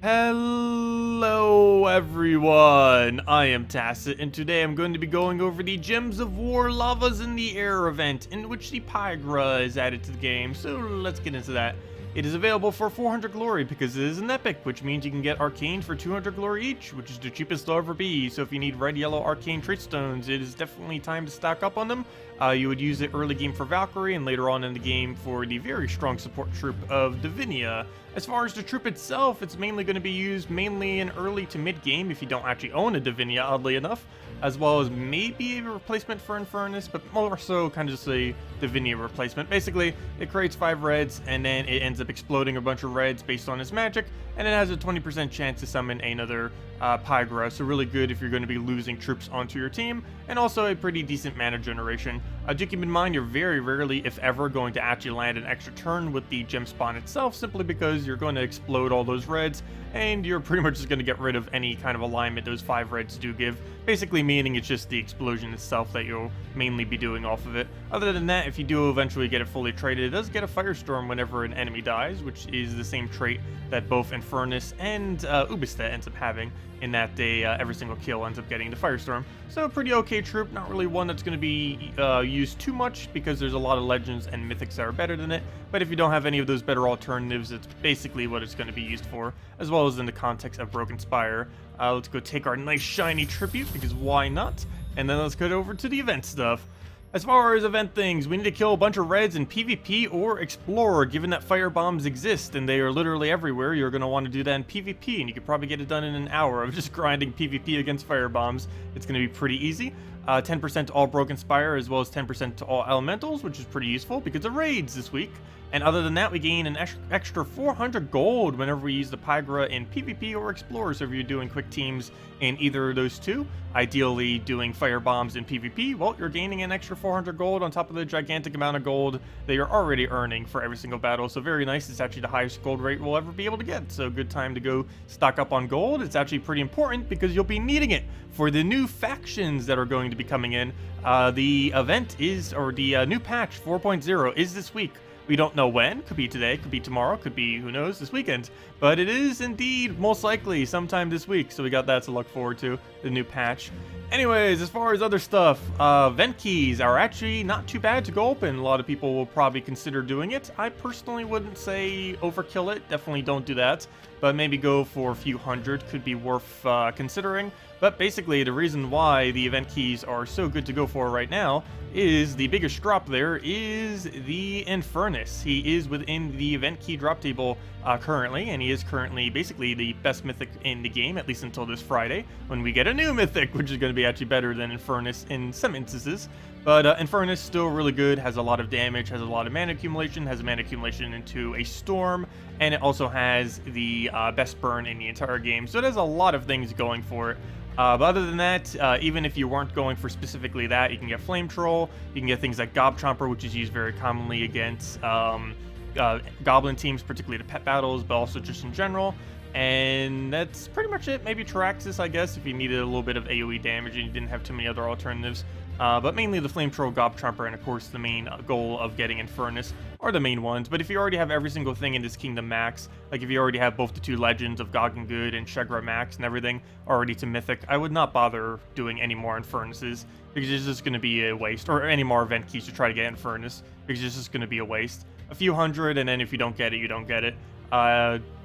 Hello everyone, I am Tacet, and today I'm going to be going over the Gems of War Lavas in the Air event, in which the Pyggra is added to the game, so let's get into that. It is available for 400 glory because it is an epic, which means you can get Arcane for 200 glory each, which is the cheapest they'll ever be. So if you need red, yellow, Arcane trait stones, it is definitely time to stock up on them. You would use it early game for Valkyrie and later on in the game for the very strong support troop of Divinia. As far as the troop itself, it's mainly going to be used mainly in early to mid game if you don't actually own a Divinia, oddly enough, as well as maybe a replacement for Infernus, but more so kind of just a Divinia replacement. Basically, it creates 5 reds and then it ends up exploding a bunch of reds based on its magic, and it has a 20% chance to summon another Pyggra, so really good if you're going to be losing troops onto your team, and also a pretty decent mana generation. Do keep in mind you're very rarely, if ever, going to actually land an extra turn with the gem spawn itself, simply because you're going to explode all those reds, and you're pretty much just going to get rid of any kind of alignment those 5 reds do give, basically meaning it's just the explosion itself that you'll mainly be doing off of it. Other than that, if you do eventually get it fully traded, it does get a Firestorm whenever an enemy dies, which is the same trait that both Infernus and Ubista ends up having, in that every single kill ends up getting the Firestorm. So a pretty okay troop, not really one that's going to be used too much because there's a lot of legends and mythics that are better than it, but if you don't have any of those better alternatives, it's basically what it's going to be used for, as well as in the context of Broken Spire. Let's go take our nice shiny tribute, because why not? And then let's go over to the event stuff. As far as event things, we need to kill a bunch of reds in PvP or Explorer, given that fire bombs exist and they are literally everywhere. You're going to want to do that in PvP, and you could probably get it done in an hour of just grinding PvP against fire bombs. It's going to be pretty easy. 10% to all Broken Spire, as well as 10% to all Elementals, which is pretty useful because of raids this week. And other than that, we gain an extra 400 gold whenever we use the Pyggra in PvP or Explorer. So if you're doing quick teams in either of those two, ideally doing fire bombs in PvP, well, you're gaining an extra 400 gold on top of the gigantic amount of gold that you're already earning for every single battle. So very nice. It's actually the highest gold rate we'll ever be able to get. So good time to go stock up on gold. It's actually pretty important because you'll be needing it for the new factions that are going to be coming in. The event is, or the new patch 4.0 is this week. We don't know when. Could be today, could be tomorrow, could be, who knows, this weekend. But it is indeed most likely sometime this week, so we got that to look forward to, the new patch. Anyways, as far as other stuff, vent keys are actually not too bad to go open. A lot of people will probably consider doing it. I personally wouldn't say overkill it. Definitely don't do that. But maybe go for a few hundred could be worth considering. But basically, the reason why the event keys are so good to go for right now is the biggest drop there is the Infernus. He is within the event key drop table currently, and he is currently basically the best mythic in the game, at least until this Friday, when we get a new mythic, which is going to be actually better than Infernus in some instances. But Infernus still really good, has a lot of damage, has a lot of mana accumulation, has mana accumulation into a storm, and it also has the best burn in the entire game. So it has a lot of things going for it. But other than that, even if you weren't going for specifically that, you can get Flame Troll, you can get things like Gob Chomper, which is used very commonly against Goblin teams, particularly the pet battles, but also just in general. And that's pretty much it. Maybe Traxxas, I guess, if you needed a little bit of AoE damage and you didn't have too many other alternatives. But mainly the Flame Troll, Gob Chomper, and of course the main goal of getting Infernus are the main ones. But if you already have every single thing in this kingdom max, like if you already have both the 2 legends of Gog and Good and Shegra max and everything already to Mythic, I would not bother doing any more Infernuses because it's just going to be a waste, or any more event keys to try to get Infernus because it's just going to be a waste. A few hundred, and then if you don't get it, you don't get it.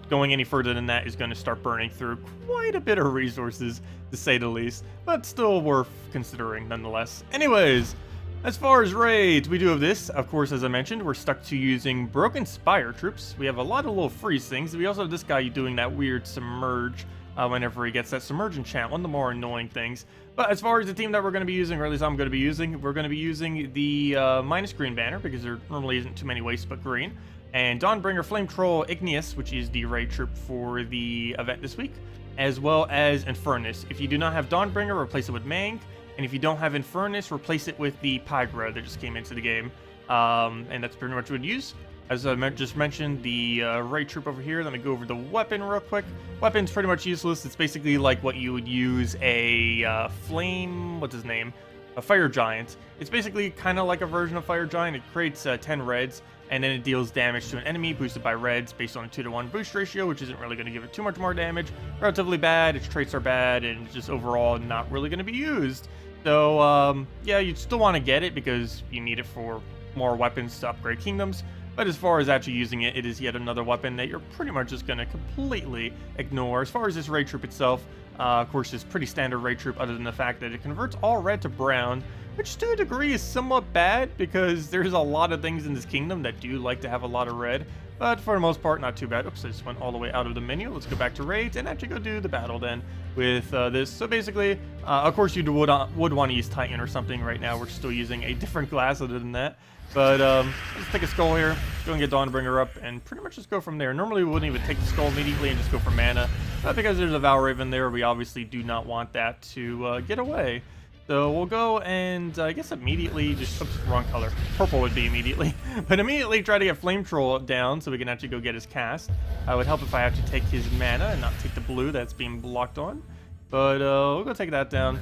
Going any further than that is going to start burning through quite a bit of resources, to say the least, but still worth considering nonetheless. Anyways, as far as raids, we do have this. Of course, as I mentioned, we're stuck to using Broken Spire troops. We have a lot of little freeze things. We also have this guy doing that weird submerge whenever he gets that submerge enchant, one of the more annoying things. But as far as the team that we're going to be using, or at least I'm going to be using, we're going to be using the minus green banner, because there normally isn't too many wastes but green. And Dawnbringer Flame Troll Igneous, which is the raid troop for the event this week, as well as Infernus. If you do not have Dawnbringer, replace it with Mang, and if you don't have Infernus, replace it with the Pyggra that just came into the game. And that's pretty much what we'd use. As I just mentioned, the raid troop over here, let me go over the weapon real quick. Weapon's pretty much useless. It's basically like what you would use a flame, what's his name? A Fire Giant. It's basically kind of like a version of Fire Giant. It creates 10 reds, and then it deals damage to an enemy boosted by reds based on a 2-to-1 boost ratio, which isn't really going to give it too much more damage. Relatively bad, its traits are bad, and it's just overall not really going to be used. So, yeah, you'd still want to get it because you need it for more weapons to upgrade kingdoms. But as far as actually using it, it is yet another weapon that you're pretty much just going to completely ignore. As far as this raid troop itself, of course, it's pretty standard raid troop other than the fact that it converts all red to brown, which to a degree is somewhat bad because there's a lot of things in this kingdom that do like to have a lot of red. But for the most part, not too bad. Oops, I just went all the way out of the menu. Let's go back to raids and actually go do the battle then with this. So basically, of course, you would want to use Titan or something. Right now, we're still using a different class other than that. But let's take a skull here, go and get Dawnbringer up, and pretty much just go from there. Normally, we wouldn't even take the skull immediately and just go for mana. But because there's a Valraven there, we obviously do not want that to get away. So we'll go and I guess immediately just, oops, wrong color. Purple would be immediately. But immediately try to get Flame Troll down so we can actually go get his cast. It would help if I actually take his mana and not take the blue that's being blocked on. But we'll go take that down.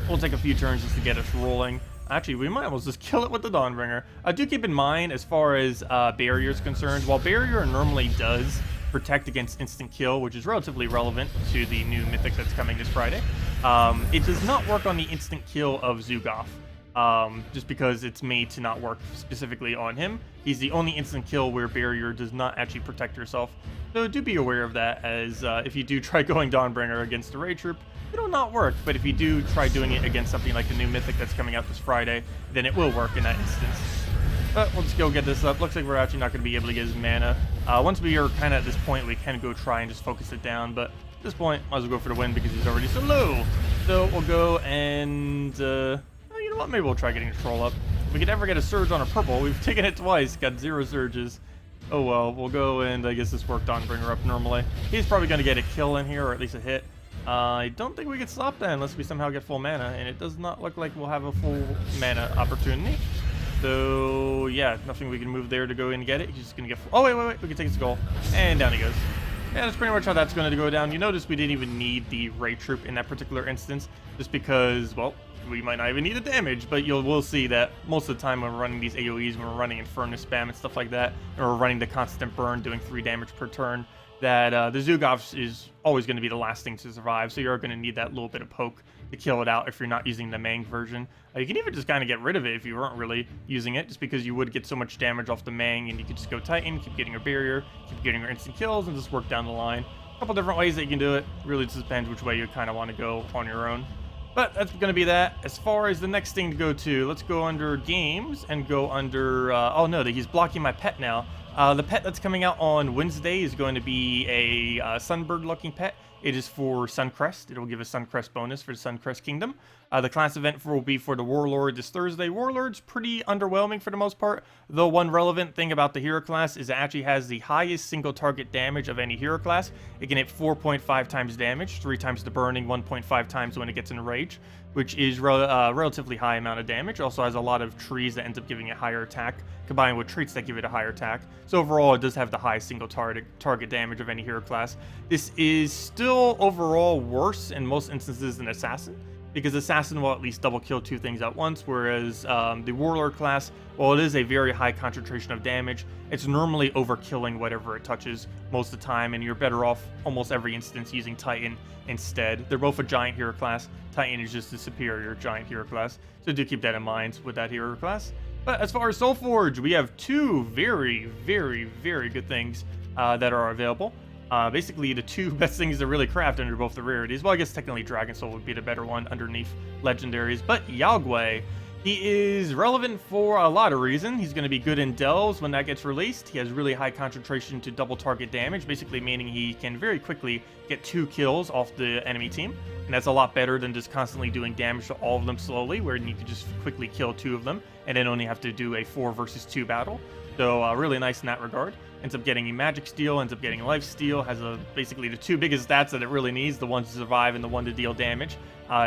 We'll take a few turns just to get us rolling. Actually, we might almost just kill it with the Dawnbringer. Do keep in mind, as far as Barrier is concerned, while Barrier normally does protect against instant kill, which is relatively relevant to the new Mythic that's coming this Friday, it does not work on the instant kill of Zugoff, just because it's made to not work specifically on him. He's the only instant kill where Barrier does not actually protect yourself. So do be aware of that, as if you do try going Dawnbringer against a raid troop, it'll not work. But if you do try doing it against something like the new Mythic that's coming out this Friday, then it will work in that instance. But we'll just go get this up. Looks like we're actually not going to be able to get his mana. Once we are kind of at this point, we can go try and just focus it down. But at this point, might as well go for the win because he's already so low. So we'll go and, you know what? Maybe we'll try getting a troll up. If we could ever get a surge on a purple, we've taken it twice, got 0 surges. Oh well, we'll go and I guess this worked on bring her up normally. He's probably going to get a kill in here, or at least a hit. I don't think we can stop that unless we somehow get full mana, and it does not look like we'll have a full mana opportunity. So, yeah, nothing we can move there to go and get it. He's just going to get... Oh, wait. We can take his skull. And down he goes. Yeah, that's pretty much how that's going to go down. You notice we didn't even need the raid troop in that particular instance, just because, well, we might not even need the damage, but we'll see that most of the time when we're running these AoEs, when we're running Infernus spam and stuff like that, and we're running the constant burn, doing 3 damage per turn, that the Zugoff is always going to be the last thing to survive, so you're going to need that little bit of poke to kill it out if you're not using the Mang version. You can even just kind of get rid of it if you weren't really using it, just because you would get so much damage off the Mang, and you could just go Titan, keep getting your barrier, keep getting your instant kills, and just work down the line. A couple different ways that you can do it. Really just depends which way you kind of want to go on your own. But that's going to be that. As far as the next thing to go to, let's go under games and go under... oh no, he's blocking my pet now. The pet that's coming out on Wednesday is going to be a Sunbird-looking pet. It is for Suncrest. It will give a Suncrest bonus for the Suncrest Kingdom. The class event will be for the Warlord this Thursday. Warlord's pretty underwhelming for the most part. The one relevant thing about the hero class is it actually has the highest single target damage of any hero class. It can hit 4.5 times damage, 3 times the burning, 1.5 times when it gets in rage, which is relatively high amount of damage. It also has a lot of trees that ends up giving it higher attack, combined with traits that give it a higher attack. So overall, it does have the highest single target damage of any hero class. This is still overall worse in most instances than Assassin, because Assassin will at least double kill 2 things at once, whereas the Warlord class, while it is a very high concentration of damage, it's normally overkilling whatever it touches most of the time, and you're better off almost every instance using Titan instead. They're both a giant hero class. Titan is just a superior giant hero class, so do keep that in mind with that hero class. But as far as Soulforge, we have 2 very, very, very good things that are available. Basically, the 2 best things to really craft under both the rarities. Well, I guess technically Dragon Soul would be the better one underneath legendaries. But Yagwe, he is relevant for a lot of reasons. He's going to be good in Delves when that gets released. He has really high concentration to double target damage, basically meaning he can very quickly get 2 kills off the enemy team. And that's a lot better than just constantly doing damage to all of them slowly, where you can just quickly kill 2 of them and then only have to do a 4 versus 2 battle. So really nice in that regard. ends up getting a magic steal, ends up getting life steal, has basically the two biggest stats that it really needs, the one to survive and the one to deal damage,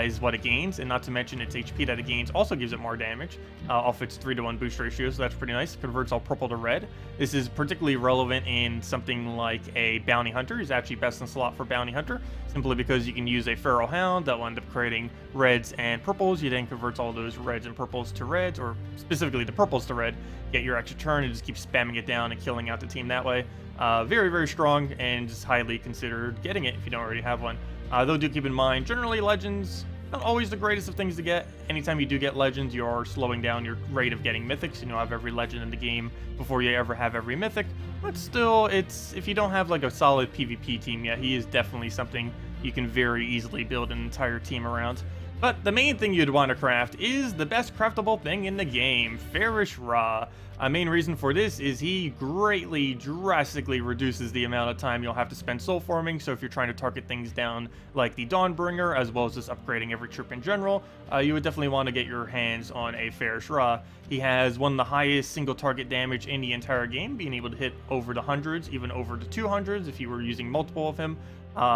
is what it gains. And not to mention its HP that it gains also gives it more damage off its 3-to-1 boost ratio, so that's pretty nice. Converts all purple to red. This is particularly relevant in something like a bounty hunter. Is actually best in slot for bounty hunter, simply because you can use a feral hound that will end up creating reds and purples. You then converts all those reds and purples to reds, or specifically the purples to red, get your extra turn and just keep spamming it down and killing out the team that way. Very, very strong, and just highly considered getting it if you don't already have one. Though do keep in mind, generally legends, not always the greatest of things to get. Anytime you do get legends, you're slowing down your rate of getting mythics, and you'll have every legend in the game before you ever have every mythic. But still, if you don't have like a solid PvP team yet, he is definitely something you can very easily build an entire team around. But the main thing you'd want to craft is the best craftable thing in the game, Pharos-Ra. A main reason for this is he greatly, drastically reduces the amount of time you'll have to spend soul farming. So if you're trying to target things down like the Dawnbringer, as well as just upgrading every troop in general, you would definitely want to get your hands on a Pharos-Ra. He has one of the highest single target damage in the entire game, being able to hit over the hundreds, even over the 200s if you were using multiple of him.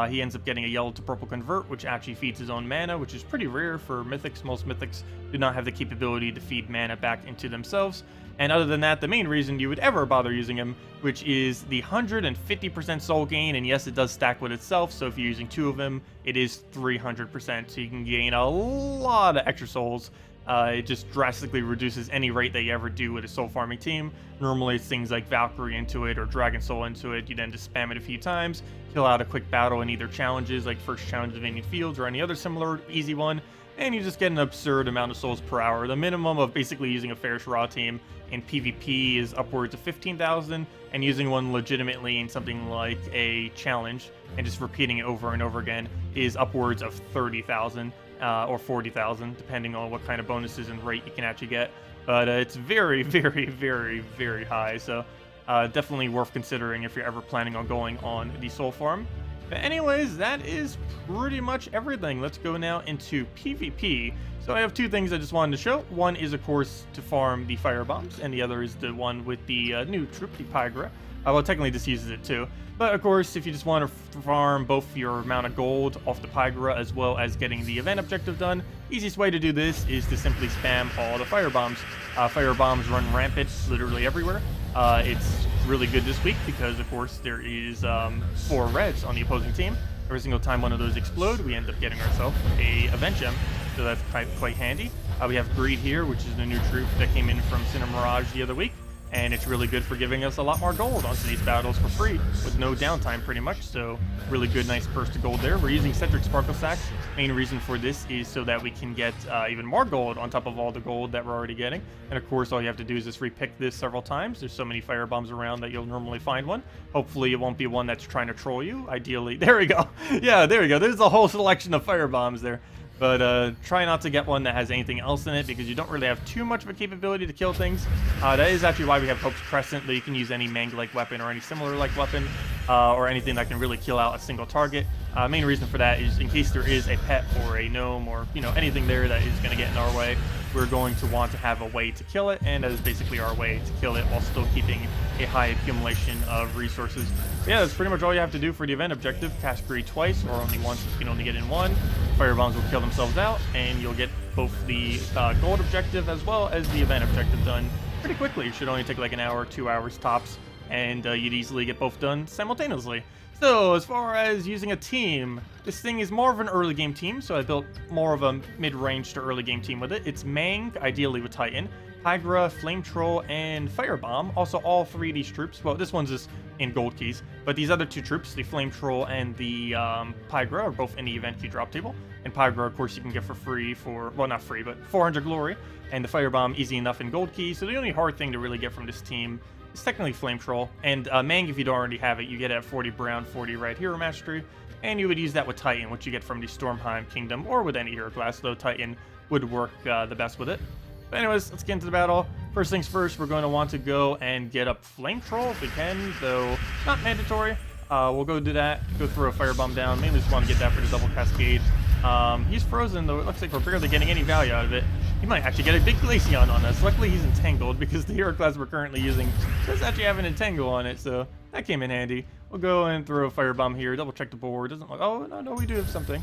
He ends up getting a yellow to purple convert, which actually feeds his own mana, which is pretty rare for mythics. Most mythics do not have the capability to feed mana back into themselves. And other than that, the main reason you would ever bother using him, which is the 150% soul gain, and yes, it does stack with itself, so if you're using 2 of them, it is 300%, so you can gain a lot of extra souls. It just drastically reduces any rate that you ever do with a soul farming team. Normally it's things like Valkyrie into it or Dragon Soul into it. You then just spam it a few times, kill out a quick battle in either challenges like First Challenge of Indian Fields or any other similar easy one, and you just get an absurd amount of souls per hour. The minimum of basically using a Pharos-Ra team in PvP is upwards of 15,000, and using one legitimately in something like a challenge and just repeating it over and over again is upwards of 30,000. Or 40,000, depending on what kind of bonuses and rate you can actually get. But it's very, very, very, very high, so definitely worth considering if you're ever planning on going on the soul farm. But anyways, that is pretty much everything. Let's go now into PvP. So I have 2 things I just wanted to show. One is, of course, to farm the fire bombs, and the other is the one with the new troop, the Pyggra. Well, technically this uses it too. But of course, if you just want to farm both your amount of gold off the Pyggra as well as getting the event objective done, easiest way to do this is to simply spam all the fire bombs. Fire bombs run rampant literally everywhere. It's really good this week because, of course, there is 4 reds on the opposing team. Every single time one of those explode, we end up getting ourselves a event gem, so that's quite handy. We have Greed here, which is the new troop that came in from Cinder Mirage the other week. And it's really good for giving us a lot more gold onto these battles for free with no downtime pretty much, so really good, nice burst to gold there. We're using Centric Sparkle Sack. Main reason for this is so that we can get even more gold on top of all the gold that we're already getting. And of course, all you have to do is just repick this several times. There's so many fire bombs around that you'll normally find one. Hopefully it won't be one that's trying to troll you. Ideally, there we go. Yeah, there we go. There's a whole selection of fire bombs there. But try not to get one that has anything else in it, because you don't really have too much of a capability to kill things. That is actually why we have Hope's Crescent, that you can use any Mang-like weapon or any similar-like weapon, or anything that can really kill out a single target. Main reason for that is in case there is a pet or a gnome or anything there that is going to get in our way, we're going to want to have a way to kill it, and that is basically our way to kill it while still keeping a high accumulation of resources. So yeah, that's pretty much all you have to do for the event objective. Cast Greed twice, or only once if you can only get in one. Fire bombs will kill themselves out, and you'll get both the gold objective as well as the event objective done pretty quickly. It should only take like an hour, 2 hours tops, and you'd easily get both done simultaneously. So as far as using a team, this thing is more of an early game team, so I built more of a mid-range to early game team with it. It's Mang, ideally with Titan, Pyggra, Flame Troll, and Firebomb. Also all 3 of these troops, well, this one's just in gold keys, but these other 2 troops, the Flame Troll and the Pyggra, are both in the event key drop table. And Pyggra, of course, you can get for free for, well, not free, but 400 glory. And the Firebomb, easy enough in gold keys. So the only hard thing to really get from this team is technically Flame Troll. And Mang, if you don't already have it, you get it at 40 brown, 40 red hero mastery. And you would use that with Titan, which you get from the Stormheim Kingdom, or with any hero class, though Titan would work the best with it. But anyways, let's get into the battle. First things first, we're going to want to go and get up Flame Troll if we can, though not mandatory. We'll go do that, go throw a Firebomb down. Mainly just want to get that for the double cascade. He's frozen, though it looks like we're barely getting any value out of it. He might actually get a big Glaceon on us. Luckily, he's entangled because the hero class we're currently using does actually have an entangle on it, so that came in handy. We'll go and throw a firebomb here, double check the board. Doesn't look, oh, no, we do have something.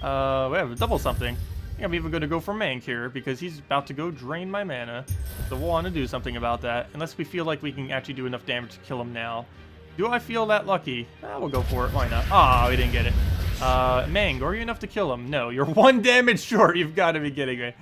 We have a double something. I think I'm even going to go for Mank here because he's about to go drain my mana. So we'll want to do something about that, unless we feel like we can actually do enough damage to kill him now. Do I feel that lucky? We'll go for it. Why not? Ah, we didn't get it. Mang, are you enough to kill him? No, you're 1 damage short. You've got to be kidding me.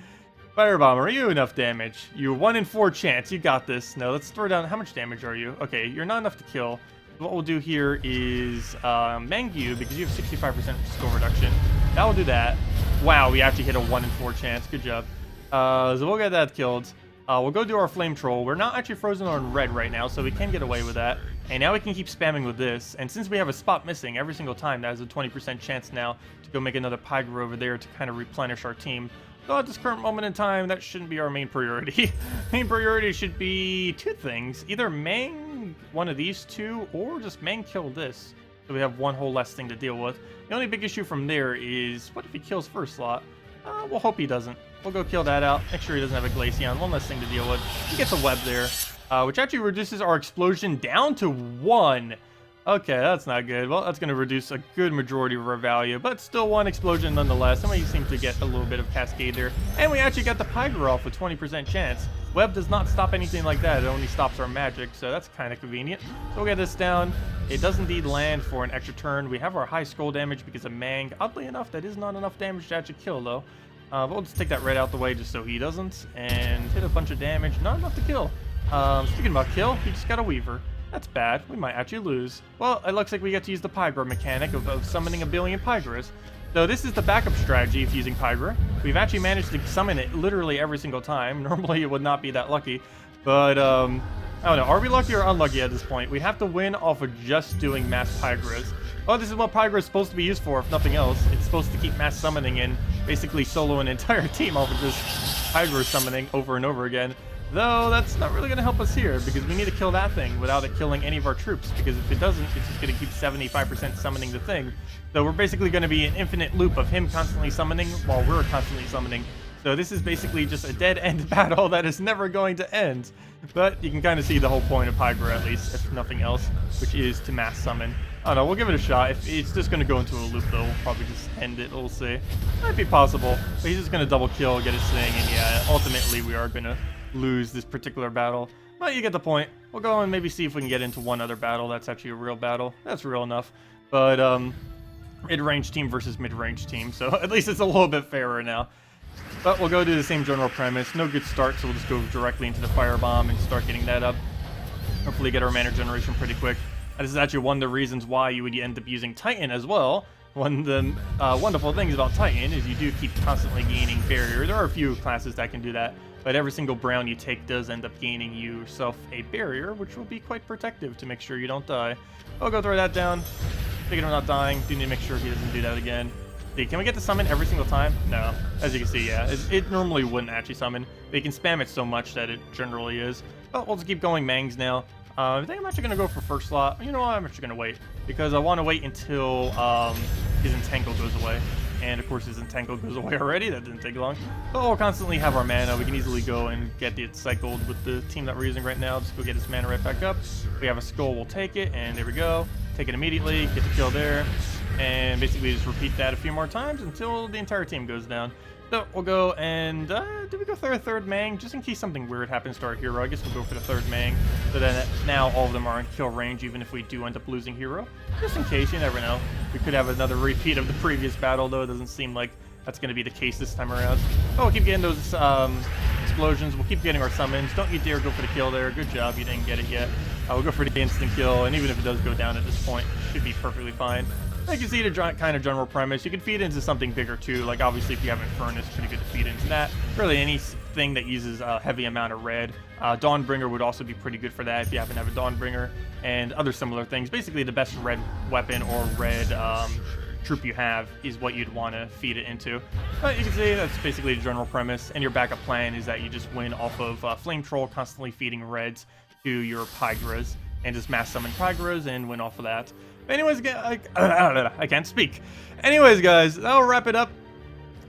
Firebomb, are you enough damage? You're 1 in 4 chance. You got this. No, let's throw down. How much damage are you? Okay, you're not enough to kill. What we'll do here is Mang you because you have 65% skill reduction. That will do that. Wow, we actually hit a 1 in 4 chance. Good job. So we'll get that killed. We'll go do our Flame Troll. We're not actually frozen on red right now, so we can get away with that. And now we can keep spamming with this. And since we have a spot missing every single time, that has a 20% chance now to go make another Pyggra over there to kind of replenish our team. So at this current moment in time, that shouldn't be our main priority. Main priority should be 2 things. Either Mang one of these 2, or just Mang kill this. So we have 1 whole less thing to deal with. The only big issue from there is, what if he kills first slot? We'll hope he doesn't. We'll go kill that out. Make sure he doesn't have a Glaceon. 1 less thing to deal with. He gets a web there, which actually reduces our explosion down to 1. Okay, that's not good. Well, that's going to reduce a good majority of our value, but still 1 explosion nonetheless. And we seem to get a little bit of cascade there. And we actually got the Pyggra off with 20% chance. Web does not stop anything like that. It only stops our magic, so that's kind of convenient. So we'll get this down. It does indeed land for an extra turn. We have our high skull damage because of Mang. Oddly enough, that is not enough damage to actually kill, though. But we'll just take that red out the way just so he doesn't. And hit a bunch of damage. Not enough to kill. Speaking about kill, he just got a Weaver. That's bad. We might actually lose. Well, it looks like we get to use the Pyggra mechanic of summoning a billion Pyggras. So this is the backup strategy of using Pyggra. We've actually managed to summon it literally every single time. Normally it would not be that lucky. But, I don't know. Are we lucky or unlucky at this point? We have to win off of just doing mass Pyggras. Oh, this is what Pyggra is supposed to be used for, if nothing else. It's supposed to keep mass summoning and basically solo an entire team off of just Pyggra summoning over and over again. Though, that's not really going to help us here, because we need to kill that thing without it killing any of our troops, because if it doesn't, it's just going to keep 75% summoning the thing. So we're basically going to be an infinite loop of him constantly summoning while we're constantly summoning. So this is basically just a dead-end battle that is never going to end. But you can kind of see the whole point of Pyggra, at least, if nothing else, which is to mass summon. I don't know, we'll give it a shot. If it's just going to go into a loop, though, we'll probably just end it, we'll see. Might be possible, but he's just going to double kill, get his thing, and yeah, ultimately we are going to lose this particular battle. But you get the point. We'll go and maybe see if we can get into one other battle that's actually a real battle. That's real enough. But, mid-range team versus mid-range team, so at least it's a little bit fairer now. But we'll go do the same general premise. No good start, so we'll just go directly into the firebomb and start getting that up. Hopefully get our mana generation pretty quick. This is actually one of the reasons why you would end up using Titan as well. One of the wonderful things about Titan is you do keep constantly gaining barrier. There are a few classes that can do that, but every single brown you take does end up gaining yourself a barrier, which will be quite protective to make sure you don't die. I'll go throw that down. Thinking I'm not dying. Do need to make sure he doesn't do that again. See, can we get to summon every single time? No. As you can see, yeah, it normally wouldn't actually summon. They can spam it so much that it generally is. But we'll just keep going Mangs now. I think I'm actually going to go for first slot. You know what? I'm actually going to wait. Because I want to wait until his Entangle goes away. And, of course, his Entangle goes away already. That didn't take long. But we'll constantly have our mana. We can easily go and get it cycled with the team that we're using right now. Just go get his mana right back up. If we have a skull, we'll take it. And there we go. Take it immediately. Get the kill there. And basically just repeat that a few more times until the entire team goes down. So we'll go and, do we go for a third Mang? Just in case something weird happens to our hero, I guess we'll go for the third Mang. So then now all of them are in kill range, even if we do end up losing hero. Just in case, you never know. We could have another repeat of the previous battle, though. It doesn't seem like that's going to be the case this time around. Oh, we'll keep getting those explosions. We'll keep getting our summons. Don't you dare go for the kill there. Good job, you didn't get it yet. We'll go for the instant kill, and even if it does go down at this point, it should be perfectly fine. You can see the kind of general premise. You can feed into something bigger too, like obviously if you have Infernus, pretty good to feed into that. Really anything that uses a heavy amount of red. Dawnbringer would also be pretty good for that if you happen to have a Dawnbringer, and other similar things. Basically the best red weapon or red troop you have is what you'd want to feed it into. But you can see that's basically the general premise, and your backup plan is that you just win off of Flame Troll, constantly feeding reds to your Pyggras, and just mass summon Pyggras and win off of that. Anyways, I can't speak. Anyways, guys, that'll wrap it up.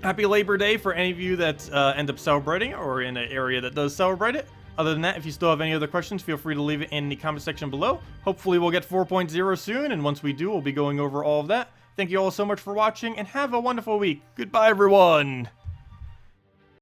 Happy Labor Day for any of you that end up celebrating or in an area that does celebrate it. Other than that, if you still have any other questions, feel free to leave it in the comment section below. Hopefully we'll get 4.0 soon, and once we do, we'll be going over all of that. Thank you all so much for watching, and have a wonderful week. Goodbye, everyone!